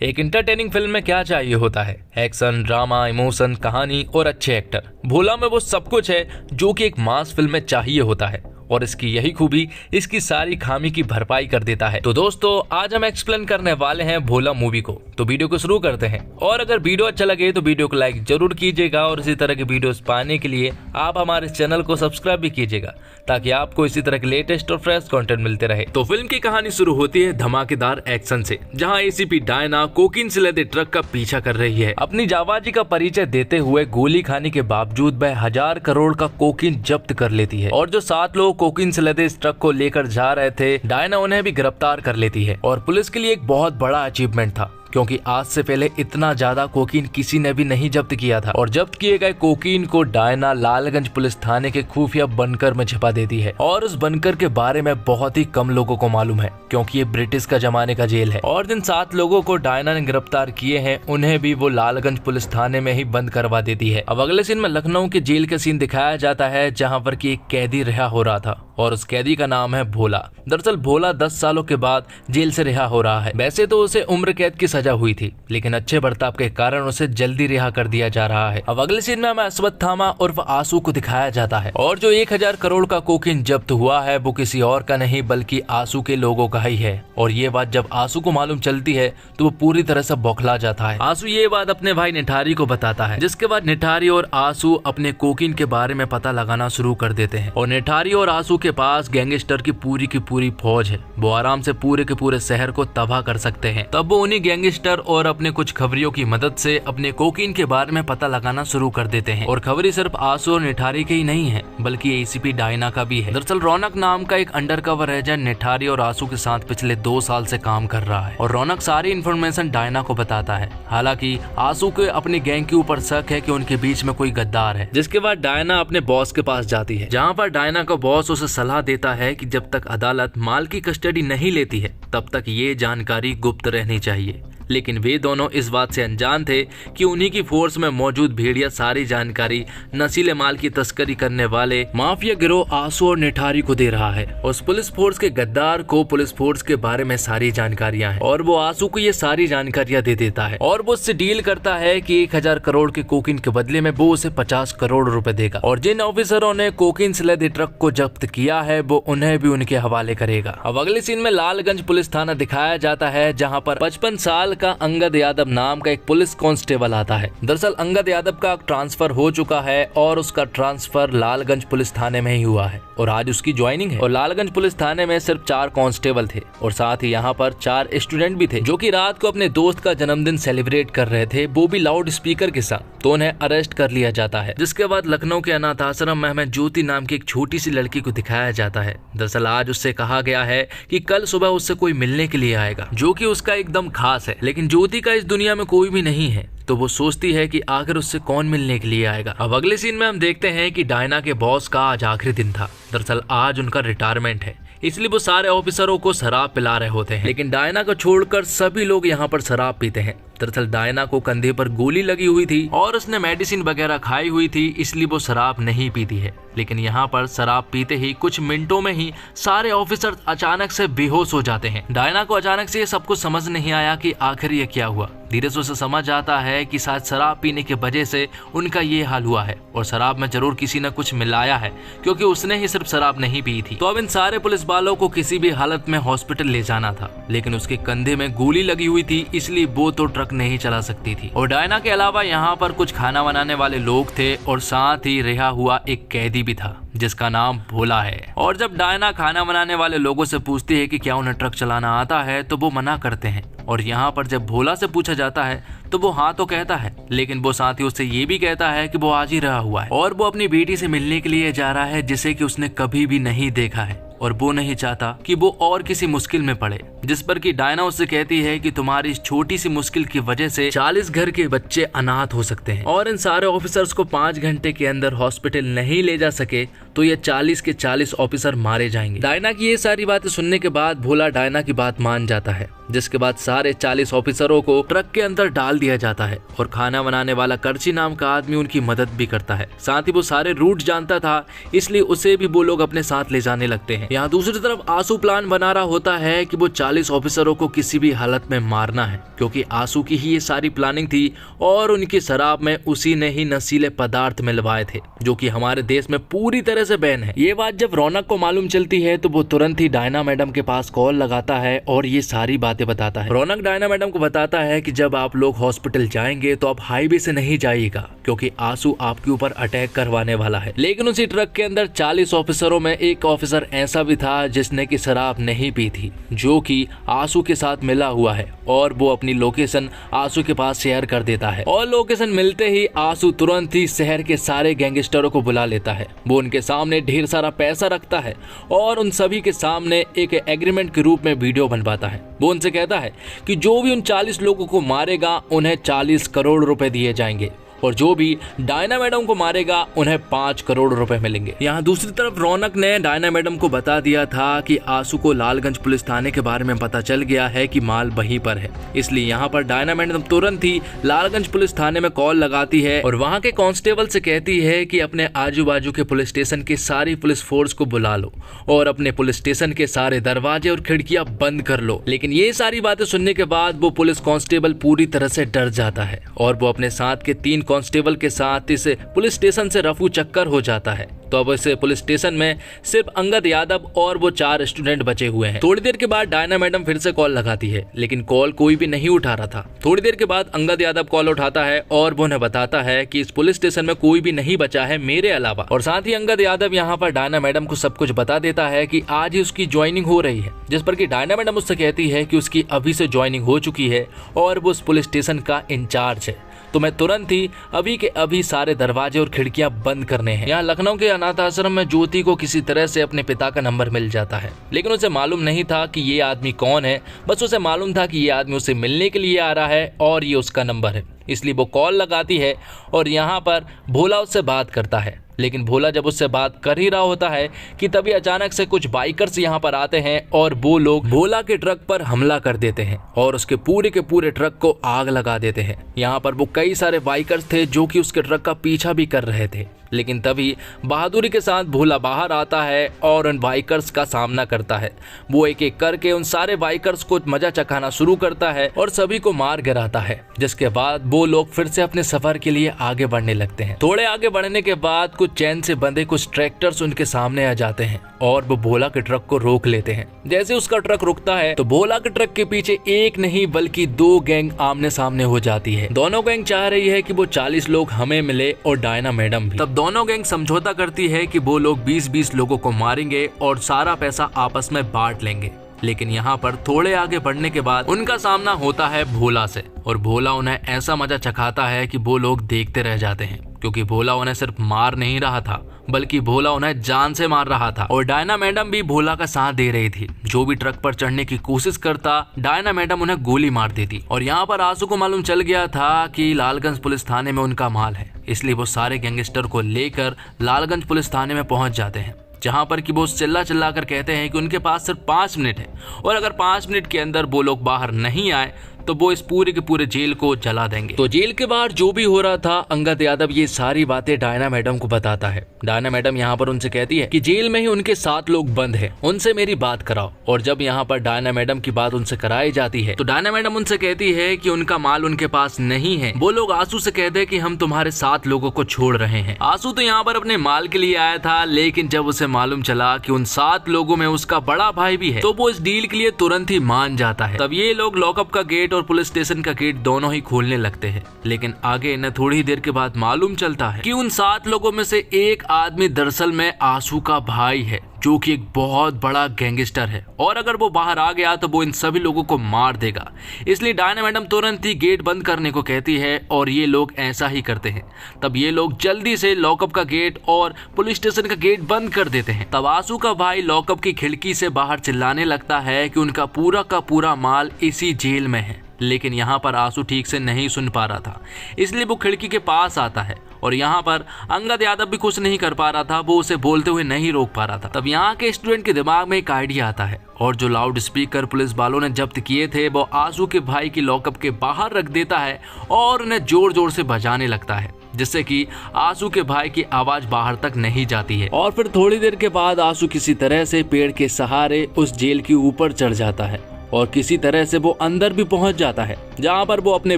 एक entertaining film में क्या चाहिए होता है? एक्शन, ड्रामा, इमोशन, कहानी और अच्छे एक्टर। भोला में वो सब कुछ है जो कि एक मास फिल्म में चाहिए होता है और इसकी यही खूबी इसकी सारी खामी की भरपाई कर देता है। तो दोस्तों, आज हम एक्सप्लेन करने वाले हैं भोला मूवी को। तो वीडियो को शुरू करते हैं और अगर वीडियो अच्छा लगे तो वीडियो को लाइक जरूर कीजिएगा और इसी तरह के वीडियोस पाने के लिए आप हमारे चैनल को सब्सक्राइब भी कीजिएगा ताकि आपको इसी तरह के लेटेस्ट और फ्रेश कंटेंट मिलते रहे। तो फिल्म की कहानी शुरू होती है धमाकेदार एक्शन से, जहां एसीपी डायना कोकीन से लदे ट्रक का पीछा कर रही है। अपनी जाबाजी का परिचय देते हुए गोली खाने के बावजूद वह 1000 करोड़ का कोकीन जब्त कर लेती है और जो 7 लोग कोकीन से लदे इस ट्रक को लेकर जा रहे थे, डायना उन्हें भी गिरफ्तार कर लेती है। और पुलिस के लिए एक बहुत बड़ा अचीवमेंट था क्योंकि आज से पहले इतना ज्यादा कोकीन किसी ने भी नहीं जब्त किया था। और जब्त किए गए कोकीन को डायना लालगंज पुलिस थाने के खुफिया बंकर में छिपा देती है और उस बंकर के बारे में बहुत ही कम लोगों को मालूम है क्योंकि ये ब्रिटिश का जमाने का जेल है। और जिन 7 लोगों को डायना ने गिरफ्तार किए हैं उन्हें भी वो लालगंज पुलिस थाने में ही बंद करवा देती है। अब अगले सीन में लखनऊ के जेल का सीन दिखाया जाता है जहाँ पर की एक कैदी रिहा हो रहा था और उस कैदी का नाम है भोला। दरअसल भोला 10 सालों के बाद जेल से रिहा हो रहा है। वैसे तो उसे उम्र कैद की सजा हुई थी लेकिन अच्छे बर्ताव के कारण उसे जल्दी रिहा कर दिया जा रहा है। अब अगले सीन में हमें अश्वत्थामा उर्फ आंसू को दिखाया जाता है और जो 1000 करोड़ का कोकीन जब्त हुआ है वो किसी और का नहीं बल्कि आंसू के लोगों का ही है। और ये बात जब आंसू को मालूम चलती है तो वो पूरी तरह से बौखला जाता है। आंसू ये बात अपने भाई निठारी को बताता है, जिसके बाद निठारी और आंसू अपने कोकीन के बारे में पता लगाना शुरू कर देते हैं। और निठारी और आंसू के पास गैंगस्टर की पूरी फौज है। वो आराम से पूरे के पूरे शहर को तबाह कर सकते हैं। तब वो उन्हीं गैंगस्टर और अपने कुछ खबरियों की मदद से अपने कोकीन के बारे में पता लगाना शुरू कर देते हैं। और खबरी सिर्फ आंसू और निठारी के ही नहीं है बल्कि एसीपी डायना का भी है। दरअसल रौनक नाम का एक अंडरकवर एजेंट निठारी और आंसू के साथ पिछले 2 साल से काम कर रहा है और रौनक सारी इन्फॉर्मेशन डायना को बताता है। हालांकि आंसू के अपने गैंग के ऊपर शक है कि उनके बीच में कोई गद्दार है। जिसके बाद डायना अपने बॉस के पास जाती है, जहाँ पर डायना का बॉस उसे सलाह देता है कि जब तक अदालत माल की कस्टडी नहीं लेती है तब तक ये जानकारी गुप्त रहनी चाहिए। लेकिन वे दोनों इस बात से अनजान थे कि उन्हीं की फोर्स में मौजूद भेड़िया सारी जानकारी नशीले माल की तस्करी करने वाले माफिया गिरोह आंसू और निठारी को दे रहा है। उस पुलिस फोर्स के गद्दार को पुलिस फोर्स के बारे में सारी जानकारियां हैं और वो आंसू को ये सारी जानकारियां दे देता है और वो उससे डील करता है कि 1000 करोड़ के कोकीन के बदले में वो उसे 50 करोड़ रुपए देगा और जिन ऑफिसरों ने कोकीन से लदे ट्रक को जब्त किया है वो उन्हें भी उनके हवाले करेगा। अब अगले सीन में लालगंज पुलिस थाना दिखाया जाता है जहाँ पर 55 साल का अंगद यादव नाम का एक पुलिस कांस्टेबल आता है। दरअसल अंगद यादव का ट्रांसफर हो चुका है और उसका ट्रांसफर लालगंज पुलिस थाने में ही हुआ है और आज उसकी ज्वाइनिंग है। और लालगंज पुलिस थाने में सिर्फ 4 कांस्टेबल थे और साथ ही यहाँ पर 4 स्टूडेंट भी थे जो कि रात को अपने दोस्त का जन्मदिन सेलिब्रेट कर रहे थे, वो भी लाउड स्पीकर के साथ। तो उन्हें अरेस्ट कर लिया जाता है। जिसके बाद लखनऊ के अनाथ आश्रम में हमें ज्योति नाम की एक छोटी सी लड़की को दिखाया जाता है। दरअसल आज उससे कहा गया है कि कल सुबह उससे कोई मिलने के लिए आएगा जो कि उसका एकदम खास है। लेकिन ज्योति का इस दुनिया में कोई भी नहीं है तो वो सोचती है कि आखिर उससे कौन मिलने के लिए आएगा। अब अगले सीन में हम देखते हैं कि डायना के बॉस का आज आखिरी दिन था। दरअसल आज उनका रिटायरमेंट है, इसलिए वो सारे ऑफिसरों को शराब पिला रहे होते हैं। लेकिन डायना को छोड़कर सभी लोग यहाँ पर शराब पीते हैं। दरअसल डायना को कंधे पर गोली लगी हुई थी और उसने मेडिसिन वगैरह खाई हुई थी, इसलिए वो शराब नहीं पीती है। लेकिन यहाँ पर शराब पीते ही कुछ मिनटों में ही सारे ऑफिसर अचानक से बेहोश हो जाते हैं। डायना को अचानक से ये सब कुछ समझ नहीं आया कि आखिर ये क्या हुआ। धीरे से उसे समझ आता है कि शायद शराब पीने की वजह से उनका ये हाल हुआ है और शराब में जरूर किसी ने कुछ मिलाया है क्योंकि उसने ही सिर्फ शराब नहीं पी थी। तो अब इन सारे पुलिस वालों को किसी भी हालत में हॉस्पिटल ले जाना था, लेकिन उसके कंधे में गोली लगी हुई थी इसलिए वो तो ट्रक नहीं चला सकती थी। और डायना के अलावा यहाँ पर कुछ खाना बनाने वाले लोग थे और साथ ही रिहा हुआ एक कैदी भी था जिसका नाम भोला है। और जब डायना खाना बनाने वाले लोगों से पूछती है कि क्या उन्हें ट्रक चलाना आता है तो वो मना करते हैं। और यहाँ पर जब भोला से पूछा जाता है तो वो हाँ तो कहता है, लेकिन वो साथ ही उससे ये भी कहता है कि वो आज ही रहा हुआ है और वो अपनी बेटी से मिलने के लिए जा रहा है जिसे कि उसने कभी भी नहीं देखा है और वो नहीं चाहता कि वो और किसी मुश्किल में पड़े। जिस पर कि डायना उससे कहती है कि तुम्हारी इस छोटी सी मुश्किल की वजह से 40 घर के बच्चे अनाथ हो सकते हैं और इन सारे ऑफिसर्स को 5 घंटे के अंदर हॉस्पिटल नहीं ले जा सके तो ये 40 के 40 ऑफिसर मारे जाएंगे। डायना की ये सारी बातें सुनने के बाद भोला डायना की बात मान जाता है, जिसके बाद सारे 40 ऑफिसरों को ट्रक के अंदर डाल दिया जाता है और खाना बनाने वाला करची नाम का आदमी उनकी मदद भी करता है। साथ ही वो सारे रूट जानता था, इसलिए उसे भी वो लोग अपने साथ ले जाने लगते हैं। यहाँ दूसरी तरफ आंसू प्लान बना रहा होता है कि वो 40 ऑफिसरों को किसी भी हालत में मारना है, क्योंकि आंसू की ही ये सारी प्लानिंग थी और उनकी शराब में उसी ने ही नशीले पदार्थ मिलवाए थे, जो कि हमारे देश में पूरी तरह से बैन है। ये बात जब रौनक को मालूम चलती है तो वो तुरंत ही डायना मैडम के पास कॉल लगाता है और ये सारी बातें बताता है। रौनक डायना मैडम को बताता है कि जब आप लोग हॉस्पिटल जाएंगे तो आप हाईवे से नहीं जाइएगा, क्योंकि आंसू आपके ऊपर अटैक करवाने वाला है। लेकिन उसी ट्रक के अंदर 40 ऑफिसरों में एक ऑफिसर ऐसा भी था जिसने की शराब नहीं पी थी, जो कि आंसू के साथ मिला हुआ है, और वो अपनी लोकेशन आंसू के पास शेयर कर देता है। और लोकेशन मिलते ही आंसू तुरंत ही शहर के सारे गैंगस्टरों को बुला लेता है। वो उनके सामने ढेर सारा पैसा रखता है और उन सभी के सामने एक एग्रीमेंट के रूप में वीडियो बनवाता है। वो उनसे कहता है कि जो भी उन 40 लोगों को मारेगा उन्हें 40 करोड़ रुपए दिए जाएंगे, और जो भी डायना मैडम को मारेगा उन्हें 5 करोड़ रुपए मिलेंगे। यहाँ दूसरी तरफ रौनक ने डायना मैडम को बता दिया था कि आंसू को लालगंज पुलिस थाने के बारे में पता चल गया है कि माल वहीं पर है, इसलिए यहाँ पर डायना मैडम तुरंत ही लालगंज पुलिस थाने में कॉल लगाती है और वहाँ के कांस्टेबल से कहती है कि अपने आजू बाजू के पुलिस स्टेशन की सारी पुलिस फोर्स को बुला लो और अपने पुलिस स्टेशन के सारे दरवाजे और खिड़कियां बंद कर लो। लेकिन ये सारी बातें सुनने के बाद वो पुलिस कांस्टेबल पूरी तरह से डर जाता है और वो अपने साथ के 3 कांस्टेबल के साथ इस पुलिस स्टेशन से रफू चक्कर हो जाता है। तो अब इस पुलिस स्टेशन में सिर्फ अंगद यादव और वो 4 स्टूडेंट बचे हुए हैं। थोड़ी देर के बाद डायना मैडम फिर से कॉल लगाती है, लेकिन कॉल कोई भी नहीं उठा रहा था। थोड़ी देर के बाद अंगद यादव कॉल उठाता है और वो उन्हें बताता है कि इस पुलिस स्टेशन में कोई भी नहीं बचा है मेरे अलावा। और साथ ही अंगद यादव यहाँ पर डायना मैडम को सब कुछ बता देता है कि आज ही उसकी ज्वाइनिंग हो रही है, जिस पर कि डायना मैडम उससे कहती है कि उसकी अभी से ज्वाइनिंग हो चुकी है और वो उस पुलिस स्टेशन का इंचार्ज है, तो मैं तुरंत ही अभी के अभी सारे दरवाजे और खिड़कियां बंद करने हैं। यहाँ लखनऊ के अनाथ आश्रम में ज्योति को किसी तरह से अपने पिता का नंबर मिल जाता है, लेकिन उसे मालूम नहीं था कि ये आदमी कौन है। बस उसे मालूम था कि ये आदमी उसे मिलने के लिए आ रहा है और ये उसका नंबर है, इसलिए वो कॉल लगाती है और यहाँ पर भोला उससे बात करता है। लेकिन भोला जब उससे बात कर ही रहा होता है कि तभी अचानक से कुछ बाइकर्स यहाँ पर आते हैं और वो लोग भोला के ट्रक पर हमला कर देते हैं और उसके पूरे ट्रक को आग लगा देते हैं। यहाँ पर वो कई सारे बाइकर्स थे जो कि उसके ट्रक का पीछा भी कर रहे थे, लेकिन तभी बहादुरी के साथ भोला बाहर आता है और उन बाइकर्स का सामना करता है। वो एक एक करके उन सारे बाइकर्स को मजा चखाना शुरू करता है और सभी को मार गिराता है, जिसके बाद वो लोग फिर से अपने सफर के लिए आगे बढ़ने लगते हैं। थोड़े आगे बढ़ने के बाद कुछ चैन से बंधे कुछ ट्रैक्टर्स उनके सामने आ जाते हैं और वो भोला के ट्रक को रोक लेते हैं। जैसे उसका ट्रक रुकता है तो भोला के ट्रक के पीछे एक नहीं बल्कि 2 गैंग आमने सामने हो जाती है। दोनों गैंग चाह रही है कि वो 40 लोग हमें मिले और डायना मैडम भी। तब दोनों गैंग समझौता करती है कि वो लोग 20-20 लोगों को मारेंगे और सारा पैसा आपस में बांट लेंगे। लेकिन यहाँ पर थोड़े आगे बढ़ने के बाद उनका सामना होता है भोला से और भोला उन्हें ऐसा मजा चखाता है कि वो लोग देखते रह जाते हैं, क्योंकि भोला उन्हें सिर्फ मार नहीं रहा था बल्कि भोला उन्हें जान से मार रहा था। और डायना मैडम भी भोला का साथ दे रही थी। जो भी ट्रक पर चढ़ने की कोशिश करता डायना मैडम उन्हें गोली मार देती। और यहाँ पर आंसू को मालूम चल गया था कि लालगंज पुलिस थाने में उनका माल है, इसलिए वो सारे गैंगस्टर को लेकर लालगंज पुलिस थाने में पहुंच जाते हैं, जहां पर कि वो चिल्ला कर कहते हैं कि उनके पास सिर्फ 5 मिनट है और अगर 5 मिनट के अंदर वो लोग बाहर नहीं आए तो वो इस पूरे के पूरे जेल को जला देंगे। तो जेल के बाहर जो भी हो रहा था अंगद यादव ये सारी बातें डायना मैडम को बताता है। डायना मैडम यहाँ पर उनसे कहती है कि जेल में ही उनके 7 लोग बंद हैं, उनसे मेरी बात कराओ। और जब यहाँ पर डायना मैडम की बात उनसे कराई जाती है तो डायना मैडम उनसे कहती है कि उनका माल उनके पास नहीं है। वो लोग आंसू से कहते हैं कि हम तुम्हारे 7 लोगों को छोड़ रहे हैं। आंसू तो यहाँ पर अपने माल के लिए आया था, लेकिन जब उसे मालूम चला कि उन 7 लोगों में उसका बड़ा भाई भी है तो वो इस डील के लिए तुरंत ही मान जाता है। तब ये लोग लॉकअप का गेट और पुलिस स्टेशन का गेट दोनों ही खोलने लगते हैं। लेकिन आगे इन्हें थोड़ी देर के बाद मालूम चलता है कि उन 7 लोगों में से एक आदमी दरअसल में आंसू का भाई है, जो कि एक बहुत बड़ा गैंगस्टर है और अगर वो बाहर आ गया तो वो इन सभी लोगों को मार देगा। इसलिए डायना मैडम तुरंत ही गेट बंद करने को कहती है और ये लोग ऐसा ही करते हैं। तब ये लोग जल्दी से लॉकअप का गेट और पुलिस स्टेशन का गेट बंद कर देते हैं। तब आंसू का भाई लॉकअप की खिड़की से बाहर चिल्लाने लगता है कि उनका पूरा का पूरा माल इसी जेल में है। लेकिन यहाँ पर आंसू ठीक से नहीं सुन पा रहा था, इसलिए वो खिड़की के पास आता है और यहाँ पर अंगद यादव भी कुछ नहीं कर पा रहा था, वो उसे बोलते हुए नहीं रोक पा रहा था। तब यहाँ के स्टूडेंट के दिमाग में एक आइडिया आता है और जो लाउड स्पीकर पुलिस वालों ने जब्त किए थे वो आंसू के भाई की लॉकअप के बाहर रख देता है और उन्हें जोर जोर से बजाने लगता है, जिससे कि आंसू के भाई की आवाज बाहर तक नहीं जाती है। और फिर थोड़ी देर के बाद आंसू किसी तरह से पेड़ के सहारे उस जेल के ऊपर चढ़ जाता है और किसी तरह से वो अंदर भी पहुंच जाता है, जहां पर वो अपने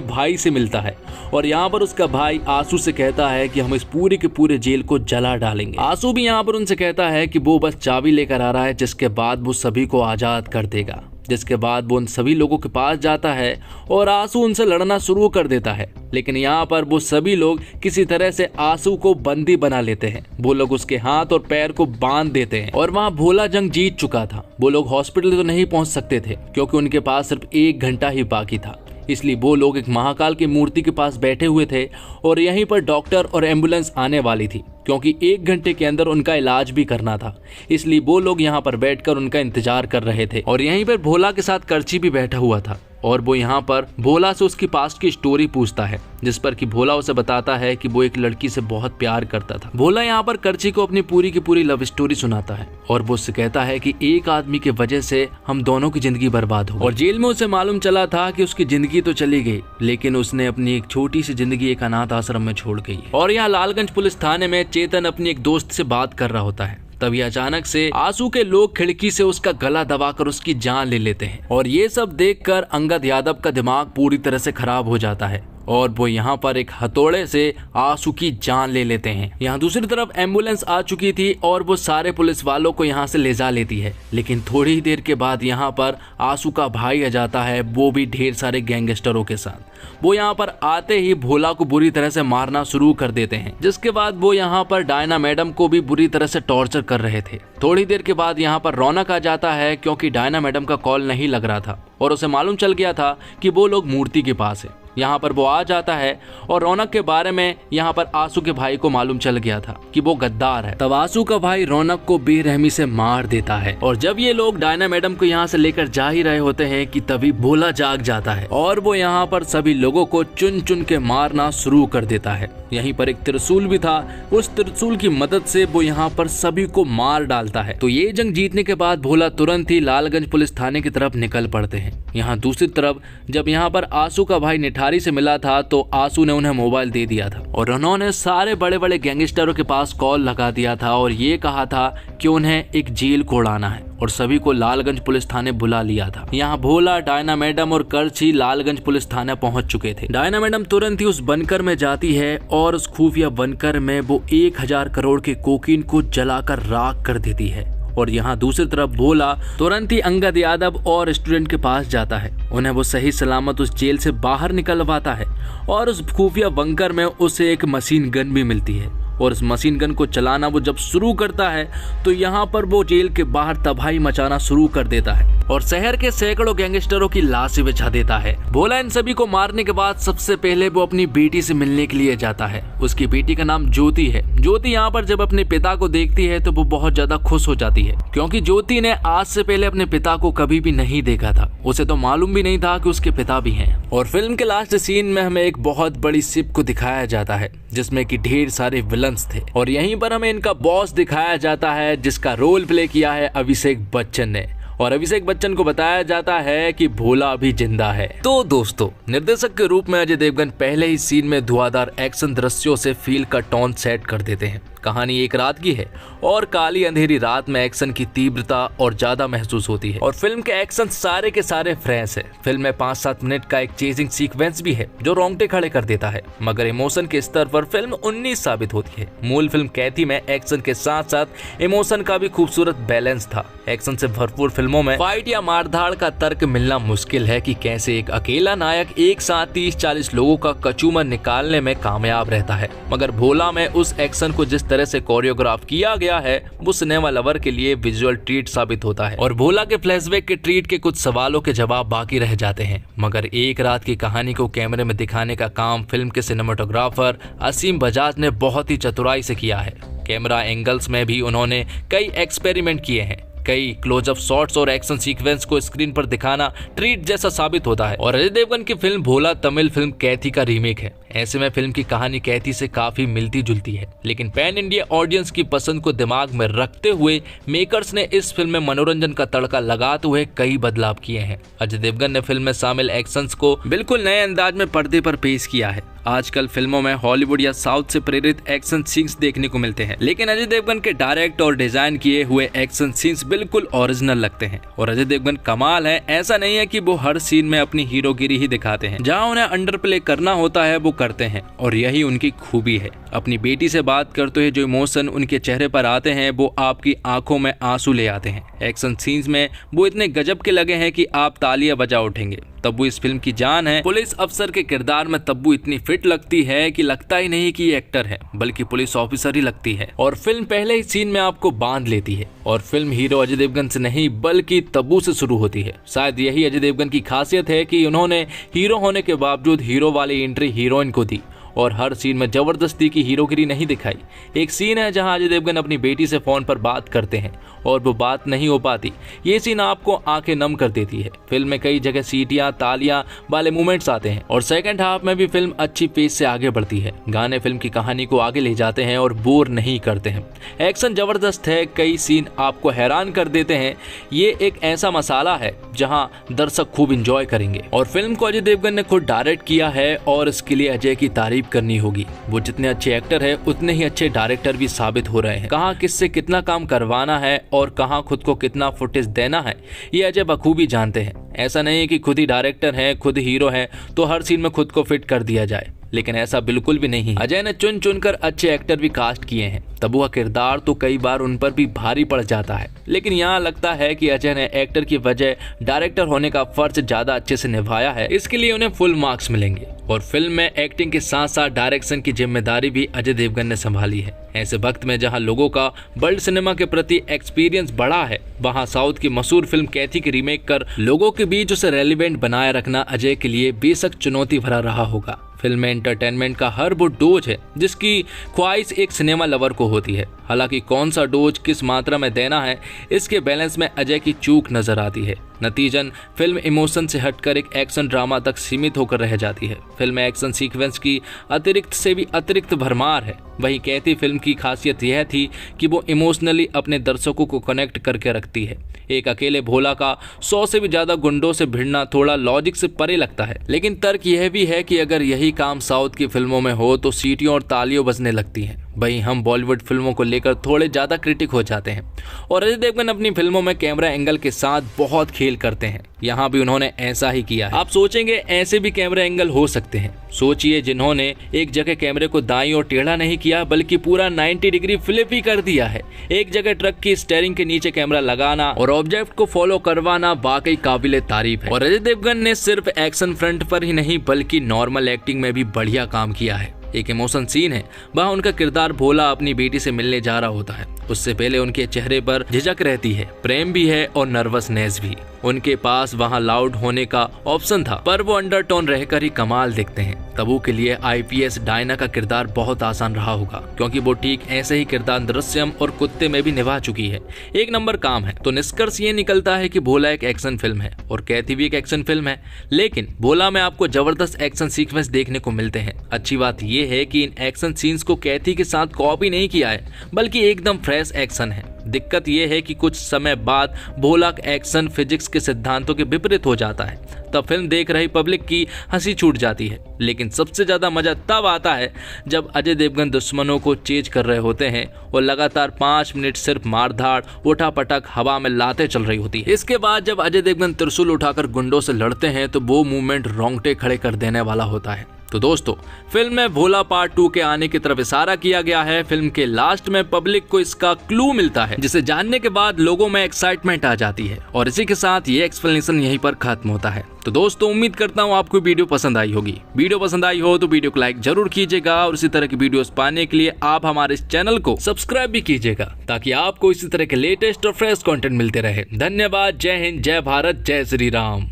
भाई से मिलता है। और यहाँ पर उसका भाई आंसू से कहता है कि हम इस पूरे के पूरे जेल को जला डालेंगे। आंसू भी यहाँ पर उनसे कहता है कि वो बस चाबी लेकर आ रहा है, जिसके बाद वो सभी को आजाद कर देगा। जिसके बाद वो उन सभी लोगों के पास जाता है और आंसू उनसे लड़ना शुरू कर देता है, लेकिन यहाँ पर वो सभी लोग किसी तरह से आंसू को बंदी बना लेते हैं। वो लोग उसके हाथ और पैर को बांध देते हैं और वहाँ भोला जंग जीत चुका था। वो लोग हॉस्पिटल तो नहीं पहुंच सकते थे क्योंकि उनके पास सिर्फ 1 घंटा ही बाकी था, इसलिए वो लोग एक महाकाल की मूर्ति के पास बैठे हुए थे और यहीं पर डॉक्टर और एम्बुलेंस आने वाली थी क्योंकि 1 घंटे के अंदर उनका इलाज भी करना था। इसलिए वो लोग यहाँ पर बैठकर उनका इंतजार कर रहे थे और यहीं पर भोला के साथ करची भी बैठा हुआ था और वो यहाँ पर भोला से उसकी पास्ट की स्टोरी पूछता है, जिस पर कि भोला उसे बताता है कि वो एक लड़की से बहुत प्यार करता था। भोला यहाँ पर करची को अपनी पूरी की पूरी लव स्टोरी सुनाता है और वो उससे कहता है कि एक आदमी की वजह से हम दोनों की जिंदगी बर्बाद हो। और जेल में उसे मालूम चला था कि उसकी जिंदगी तो चली गई, लेकिन उसने अपनी एक छोटी सी जिंदगी एक अनाथ आश्रम में छोड़ गई। और यहाँ लालगंज पुलिस थाने में चेतन अपनी एक दोस्त से बात कर रहा होता है, तभी अचानक से आंसू के लोग खिड़की से उसका गला दबाकर उसकी जान ले लेते हैं। और ये सब देखकर अंगद यादव का दिमाग पूरी तरह से खराब हो जाता है और वो यहाँ पर एक हथौड़े से आंसू की जान ले लेते हैं। यहाँ दूसरी तरफ एम्बुलेंस आ चुकी थी और वो सारे पुलिस वालों को यहाँ से ले जा लेती है, लेकिन थोड़ी ही देर के बाद यहाँ पर आंसू का भाई आ जाता है, वो भी ढेर सारे गैंगस्टरों के साथ। वो यहाँ पर आते ही भोला को बुरी तरह से मारना शुरू कर देते हैं, जिसके बाद वो यहाँ पर डायना मैडम को भी बुरी तरह से टॉर्चर कर रहे थे। थोड़ी देर के बाद यहाँ पर रौनक आ जाता है क्योंकि डायना मैडम का कॉल नहीं लग रहा था और उसे मालूम चल गया था कि वो लोग मूर्ति के पास है। यहाँ पर वो आ जाता है और रौनक के बारे में यहाँ पर आंसू के भाई को मालूम चल गया था कि वो गद्दार है। तब आंसू का भाई रौनक को बेरहमी से मार देता है और जब ये लोग डायना मैडम को यहाँ से लेकर जा ही रहे होते हैं कि तभी भोला जाग जाता है और वो यहाँ पर सभी लोगों को चुन चुन के मारना शुरू कर देता है। यहीं पर एक त्रिशूल भी था, उस त्रिशूल की मदद से वो यहाँ पर सभी को मार डालता है। तो ये जंग जीतने के बाद भोला तुरंत ही लालगंज पुलिस थाने की तरफ निकल पड़ते हैं। यहाँ दूसरी तरफ जब यहाँ पर आंसू का भाई निठारी से मिला था तो आंसू ने उन्हें मोबाइल दे दिया था और उन्होंने सारे बड़े बड़े गैंगस्टरों के पास कॉल लगा दिया था और ये कहा था कि उन्हें एक जेल को उड़ाना है और सभी को लालगंज पुलिस थाने बुला लिया था। यहाँ भोला, डायना मैडम और करची लालगंज पुलिस थाने पहुंच चुके थे। डायना मैडम तुरंत ही उस बंकर में जाती है और उस खुफिया बंकर में वो 1000 करोड़ के कोकीन को जलाकर राख कर देती है। और यहाँ दूसरी तरफ भोला तुरंत ही अंगद यादव और स्टूडेंट के पास जाता है, उन्हें वो सही सलामत उस जेल से बाहर निकलवाता है और उस खुफिया बंकर में उसे एक मशीन गन भी मिलती है और उस मशीन गन को चलाना वो जब शुरू करता है तो यहाँ पर वो जेल के बाहर तबाही मचाना शुरू कर देता है और शहर के सैकड़ों गैंगस्टरों की लाशें बिछा देता है। भोला इन सभी को मारने के बाद सबसे पहले वो अपनी बेटी से मिलने के लिए जाता है। उसकी बेटी का नाम ज्योति है। ज्योति यहाँ पर जब अपने पिता को देखती है तो वो बहुत ज्यादा खुश हो जाती है क्योंकि ज्योति ने आज से पहले अपने पिता को कभी भी नहीं देखा था। उसे तो मालूम भी नहीं था कि उसके पिता भी हैं। और फिल्म के लास्ट सीन में हमें एक बहुत बड़ी शिप को दिखाया जाता है जिसमें कि ढेर सारे विलन्स थे और यहीं पर हमें इनका बॉस दिखाया जाता है जिसका रोल प्ले किया है अभिषेक बच्चन ने और अभिषेक बच्चन को बताया जाता है कि भोला अभी जिंदा है। तो दोस्तों, निर्देशक के रूप में अजय देवगन पहले ही सीन में धुआंधार एक्शन दृश्यों से फील का टोन सेट कर देते हैं। कहानी एक रात की है और काली अंधेरी रात में एक्शन की तीव्रता और ज्यादा महसूस होती है और फिल्म के एक्शन सारे के सारे फ्रेश है। फिल्म में 5-7 मिनट का एक चेजिंग सीक्वेंस भी है जो रोंगटे खड़े कर देता है, मगर इमोशन के स्तर पर फिल्म 19 साबित होती है। मूल फिल्म कैथी में एक्शन के साथ साथ इमोशन का भी खूबसूरत बैलेंस था। एक्शन से भरपूर फिल्मों में फाइट या मारधाड़ का तर्क मिलना मुश्किल है कि कैसे एक अकेला नायक एक साथ 30-40 लोगों का कचूमर निकालने में कामयाब रहता है, मगर भोला में उस एक्शन को जिस तरह से कोरियोग्राफ किया गया है वो सिनेमा लवर के लिए विजुअल ट्रीट साबित होता है। और भोला के फ्लैशबैक के ट्रीट के कुछ सवालों के जवाब बाकी रह जाते हैं, मगर एक रात की कहानी को कैमरे में दिखाने का काम फिल्म के सिनेमाटोग्राफर असीम बजाज ने बहुत ही चतुराई से किया है। कैमरा एंगल्स में भी उन्होंने कई एक्सपेरिमेंट किए हैं। कई क्लोजअप शॉट्स और एक्शन सीक्वेंस को स्क्रीन पर दिखाना ट्रीट जैसा साबित होता है। और अजय देवगन की फिल्म भोला तमिल फिल्म कैथी का रीमेक है। ऐसे में फिल्म की कहानी कैथी से काफी मिलती जुलती है, लेकिन पैन इंडिया ऑडियंस की पसंद को दिमाग में रखते हुए मेकर्स ने इस फिल्म में मनोरंजन का तड़का लगाते हुए कई बदलाव किए हैं। अजय देवगन ने फिल्म में शामिल एक्शंस को बिल्कुल नए अंदाज में पर्दे पर पेश किया है। आजकल फिल्मों में हॉलीवुड या साउथ से प्रेरित एक्शन सीन्स देखने को मिलते हैं, लेकिन अजय देवगन के डायरेक्ट और डिजाइन किए हुए एक्शन सीन्स बिल्कुल ओरिजिनल लगते हैं। और अजय देवगन कमाल है, ऐसा नहीं है कि वो हर सीन में अपनी हीरोगिरी ही दिखाते हैं। जहां उन्हें अंडर प्ले करना होता है वो करते हैं और यही उनकी खूबी है। अपनी बेटी से बात करते हुए जो इमोशन उनके चेहरे पर आते हैं वो आपकी आंखों में आंसू ले आते हैं। एक्शन सीन्स में वो इतने गजब के लगे हैं कि आप तालियां बजा उठेंगे। तब्बू इस फिल्म की जान है। पुलिस अफसर के किरदार में तब्बू इतनी फिट लगती है कि लगता ही नहीं कि ये एक्टर है, बल्कि पुलिस ऑफिसर ही लगती है। और फिल्म पहले ही सीन में आपको बांध लेती है। और फिल्म हीरो अजय देवगन से नहीं बल्कि तब्बू से शुरू होती है। शायद यही अजय देवगन की खासियत है कि उन्होंने हीरो होने के बावजूद हीरो वाली एंट्री हीरोइन को दी और हर सीन में जबरदस्ती की हीरोगिरी नहीं दिखाई। एक सीन है जहां अजय देवगन अपनी बेटी से फोन पर बात करते हैं और वो बात नहीं हो पाती। ये सीन आपको आंखें नम कर देती है। फिल्म में कई जगह सीटियां तालियां वाले मूवमेंट्स आते हैं और सेकंड हाफ में भी फिल्म अच्छी पेस से आगे बढ़ती है। गाने फिल्म की कहानी को आगे ले जाते हैं और बोर नहीं करते हैं। एक्शन जबरदस्त है, कई सीन आपको हैरान कर देते हैं। ये एक ऐसा मसाला है जहां दर्शक खूब इंजॉय करेंगे। और फिल्म को अजय देवगन ने खुद डायरेक्ट किया है और इसके लिए अजय की तारीफ करनी होगी। वो जितने अच्छे एक्टर है उतने ही अच्छे डायरेक्टर भी साबित हो रहे हैं। कहां किससे कितना काम करवाना है और कहां खुद को कितना फुटेज देना है, ये अजय बखूबी जानते हैं। ऐसा नहीं है कि खुद ही डायरेक्टर है, खुद हीरो है तो हर सीन में खुद को फिट कर दिया जाए, लेकिन ऐसा बिल्कुल भी नहीं है। अजय ने चुन चुनकर अच्छे एक्टर भी कास्ट किए हैं। तब्बू का किरदार तो कई बार उन पर भी भारी पड़ जाता है, लेकिन यहाँ लगता है कि अजय ने एक्टर की वजह डायरेक्टर होने का फर्ज ज्यादा अच्छे से निभाया है। इसके लिए उन्हें फुल मार्क्स मिलेंगे। और फिल्म में एक्टिंग के साथ साथ डायरेक्शन की जिम्मेदारी भी अजय देवगन ने संभाली है। ऐसे वक्त में जहां लोगों का वर्ल्ड सिनेमा के प्रति एक्सपीरियंस बढ़ा है, वहां साउथ की मशहूर फिल्म कैथी की रीमेक कर लोगों के बीच उसे रेलिवेंट बनाए रखना अजय के लिए बेशक चुनौती भरा रहा होगा। फिल्म में एंटरटेनमेंट का हर वो डोज है जिसकी ख्वाहिश एक सिनेमा लवर को होती है। हालांकि कौन सा डोज किस मात्रा में देना है, इसके बैलेंस में अजय की चूक नजर आती है। नतीजन फिल्म इमोशन से हटकर एक एक्शन ड्रामा तक सीमित होकर रह जाती है। फिल्म में एक्शन सीक्वेंस की अतिरिक्त से भी अतिरिक्त भरमार है। वहीं कैथी फिल्म की खासियत यह थी कि वो इमोशनली अपने दर्शकों को कनेक्ट करके रखती है। एक अकेले भोला का 100 से भी ज्यादा गुंडों से भिड़ना थोड़ा लॉजिक से परे लगता है, लेकिन तर्क यह भी है कि अगर यही काम साउथ की फिल्मों में हो तो सीटियों और तालियों बजने लगती हैं। वहीं हम बॉलीवुड फिल्मों को लेकर थोड़े ज्यादा क्रिटिक हो जाते हैं और अजय देवगन अपनी फिल्मों में कैमरा एंगल के साथ बहुत खेल करते हैं। यहाँ भी उन्होंने ऐसा ही किया है। आप सोचेंगे ऐसे भी कैमरा एंगल हो सकते हैं। सोचिए जिन्होंने एक जगह कैमरे को दाईं और टेढ़ा नहीं किया बल्कि पूरा 90 डिग्री फ्लिप ही कर दिया है। एक जगह ट्रक की स्टीयरिंग के नीचे कैमरा लगाना और ऑब्जेक्ट को फॉलो करवाना वाकई काबिले तारीफ है। और अजय देवगन ने सिर्फ एक्शन फ्रंट पर ही नहीं बल्कि नॉर्मल एक्टिंग में भी बढ़िया काम किया है। एक इमोशन सीन है, वहाँ उनका किरदार भोला अपनी बेटी से मिलने जा रहा होता है। उससे पहले उनके चेहरे पर झिझक रहती है, प्रेम भी है और नर्वसनेस भी। उनके पास वहाँ लाउड होने का ऑप्शन था, पर वो अंडरटोन रहकर ही कमाल दिखते हैं। तब्बू के लिए आईपीएस डायना का किरदार बहुत आसान रहा होगा, क्योंकि वो ठीक ऐसे ही किरदार दृश्यम और कुत्ते में भी निभा चुकी है। एक नंबर काम है। तो निष्कर्ष ये निकलता है कि भोला एक एक्शन फिल्म है और कैथी भी एक एक्शन फिल्म है, लेकिन भोला में आपको जबरदस्त एक्शन सीक्वेंस देखने को मिलते हैं। अच्छी बात ये है कि इन एक्शन सीन्स को कैथी के साथ कॉपी नहीं किया है, बल्कि एकदम फ्रेश एक्शन है। दिक्कत यह है कि कुछ समय बाद भोला एक्शन फिजिक्स के सिद्धांतों के विपरीत हो जाता है, तब फिल्म देख रही पब्लिक की हंसी छूट जाती है। लेकिन सबसे ज्यादा मजा तब आता है जब अजय देवगन दुश्मनों को चेज कर रहे होते हैं और लगातार 5 मिनट सिर्फ मारधाड़ उठापटक हवा में लाते चल रही होती है। इसके बाद जब अजय देवगन त्रिशूल उठाकर गुंडों से लड़ते हैं तो वो मूवमेंट रोंगटे खड़े कर देने वाला होता है। तो दोस्तों, फिल्म में भोला पार्ट 2 के आने की तरफ इशारा किया गया है। फिल्म के लास्ट में पब्लिक को इसका क्लू मिलता है, जिसे जानने के बाद लोगों में एक्साइटमेंट आ जाती है और इसी के साथ ये एक्सप्लेनेशन यहीं पर खत्म होता है। तो दोस्तों, उम्मीद करता हूँ आपको वीडियो पसंद आई होगी। वीडियो पसंद आई हो तो वीडियो को लाइक जरूर कीजिएगा और इसी तरह की वीडियोस पाने के लिए आप हमारे इस चैनल को सब्सक्राइब भी कीजिएगा, ताकि आपको इसी तरह के लेटेस्ट और फ्रेश कंटेंट मिलते रहे। धन्यवाद। जय हिंद, जय भारत, जय श्री राम।